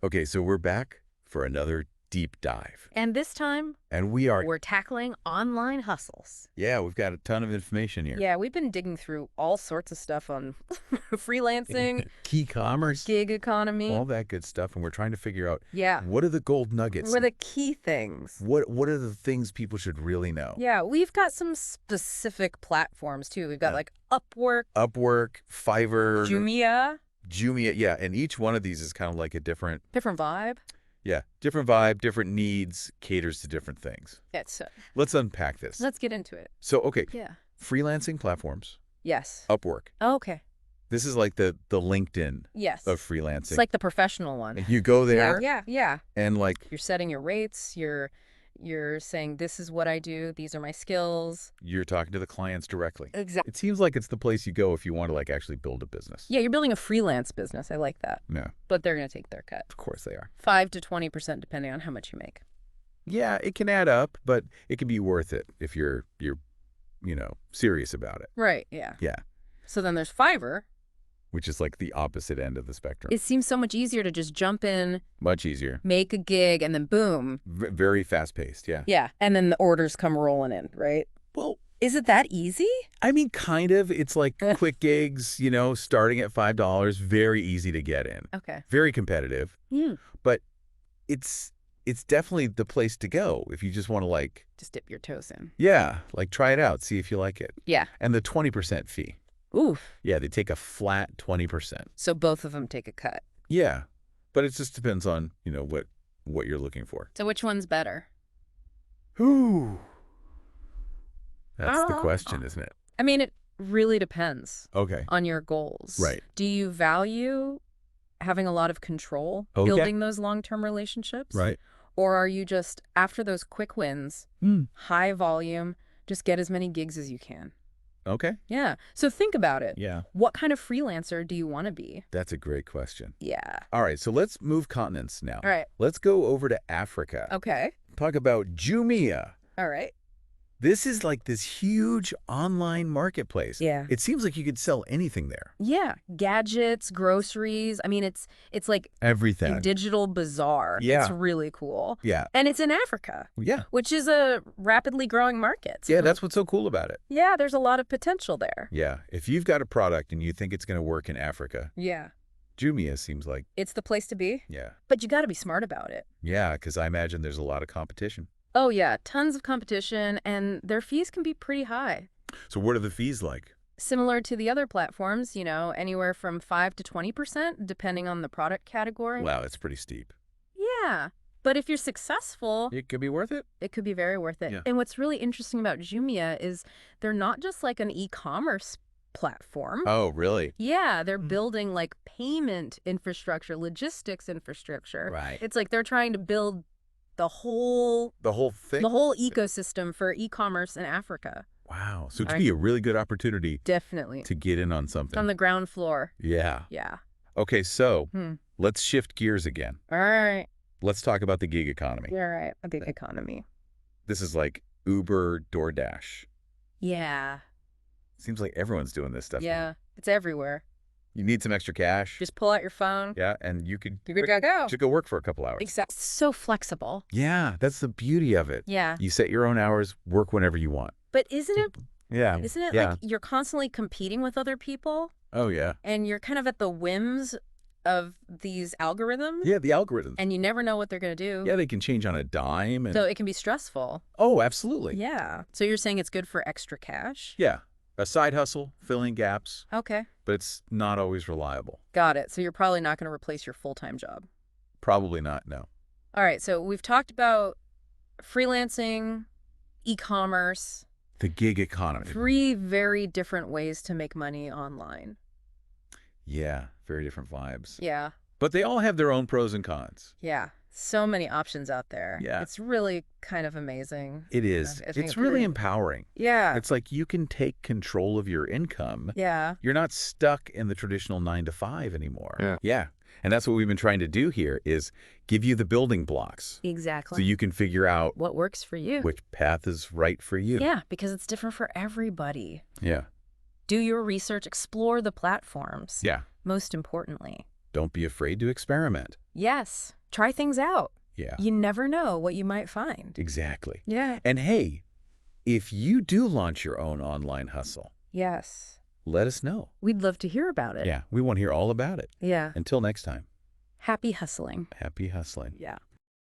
Okay, so we're back for another deep dive. And this time, And we're tackling online hustles. yeah, we've got a ton of information here. Yeah, we've been digging through all sorts of stuff on freelancing, Key commerce, gig economy. all that good stuff. And we're trying to figure out Yeah. what are the gold nuggets? What are the key things? What are the things people should really know? Yeah, we've got some specific platforms, too. We've got, like, Upwork, Upwork, Fiverr, Jumia, yeah. And each one of these is kind of like a different vibe. vibe, different needs, caters to different things. It's, Let's unpack this. let's get into it. So, okay, Yeah. freelancing platforms, Yes. Upwork. Oh, okay. This is like the LinkedIn Yes. of freelancing. It's like the professional one. You go there Yeah. and like, You're setting your rates. You're saying, this is what I do. These are my skills. you're talking to the clients directly. Exactly. It seems like it's the place you go if you want to like actually build a business. Yeah, you're building a freelance business. I like that. Yeah, But they're going to take their cut. of course they are. 5 to 20% depending on how much you make. Yeah, it can add up, but it can be worth it if you're serious about it. Right, yeah. Yeah, So then there's Fiverr. which is like the opposite end of the spectrum. It seems so much easier to just jump in, Much easier. make a gig, and then boom. Very fast-paced, yeah. Yeah. And then the orders come rolling in, right? Well, Is it that easy? I mean, kind of. It's like quick gigs, starting at $5, very easy to get in. Okay. Very competitive, but it's definitely the place to go if you just want to like, Just dip your toes in. yeah, like try it out, see if you like it. Yeah. And the 20% fee. Oof. Yeah, they take a flat 20%. So both of them take a cut. Yeah, but it just depends on, what you're looking for. So which one's better? Ooh. That's the question, isn't it? I mean, it really depends Okay. on your goals. Right. Do you value having a lot of control, Okay. building those long-term relationships? Right. Or are you just, after those quick wins, high volume, just get as many gigs as you can? Okay. Yeah. So think about it. Yeah. What kind of freelancer do you want to be? That's a great question. Yeah. All right, so let's move continents now. All right. Let's go over to Africa. Okay. Talk about Jumia. All right. This is like this huge online marketplace. Yeah. It seems like you could sell anything there. Yeah. Gadgets, groceries. I mean, it's like Everything. a digital bazaar. Yeah. It's really cool. Yeah. And it's in Africa, Yeah. which is a rapidly growing market. Yeah, that's what's so cool about it. Yeah, there's a lot of potential there. Yeah. If you've got a product and you think it's going to work in Africa, Yeah. Jumia seems like, It's the place to be. yeah. But you got to be smart about it. Yeah, because I imagine there's a lot of competition. Oh, yeah. Tons of competition, and their fees can be pretty high. So what are the fees like? Similar to the other platforms, anywhere from 5 to 20%, depending on the product category. Wow, it's pretty steep. Yeah. But if you're successful, It could be worth it. it could be very worth it. Yeah. And what's really interesting about Jumia is they're not just like an e-commerce platform. Oh, really? Yeah, they're building like payment infrastructure, logistics infrastructure. Right. It's like they're trying to build the whole The whole thing? ecosystem for e-commerce in Africa. Wow. So it could Right. be a really good opportunity Definitely. to get in on It's something. on the ground floor. Yeah. Yeah. Okay, so Hmm. let's shift gears again. All right. Let's talk about the gig economy. All right. A big economy. This is like Uber, DoorDash. Yeah. Seems like everyone's doing this stuff. Yeah. It's everywhere. You need some extra cash. Just pull out your phone. Yeah, and you could You're good to go. just go work for a couple hours. Exactly. So flexible. Yeah, that's the beauty of it. Yeah. You set your own hours, work whenever you want. But isn't it Yeah. Yeah. like you're constantly competing with other people Oh, yeah. and you're kind of at the whims of these algorithms? Yeah, the algorithms. And you never know what they're going to do. Yeah, they can change on a dime. And So it can be stressful. oh, absolutely. Yeah. So you're saying it's good for extra cash? Yeah. A side hustle, filling gaps, Okay. but it's not always reliable. Got it. So you're probably not going to replace your full-time job. Probably not, no. All right. So we've talked about freelancing, e-commerce, The gig economy. 3 very different ways to make money online. Yeah, very different vibes. Yeah. But they all have their own pros and cons. Yeah. So many options out there. Yeah. It's really kind of amazing. It is. I think It's it's really pretty- empowering. Yeah. It's like you can take control of your income. Yeah. You're not stuck in the traditional 9 to 5 anymore. Yeah. Yeah. And that's what we've been trying to do here is give you the building blocks so Exactly. you can figure out What works for you. which path is right for you. Yeah, because it's different for everybody. Yeah. Do your research, explore the platforms. Yeah. Most importantly. Don't be afraid to experiment. Yes. Try things out. Yeah, You never know what you might find. exactly. Yeah. And hey, if you do launch your own online hustle, Yes. let us know. We'd love to hear about it. Yeah, we want to hear all about it. Yeah. Until next time, Happy hustling. happy hustling. Yeah.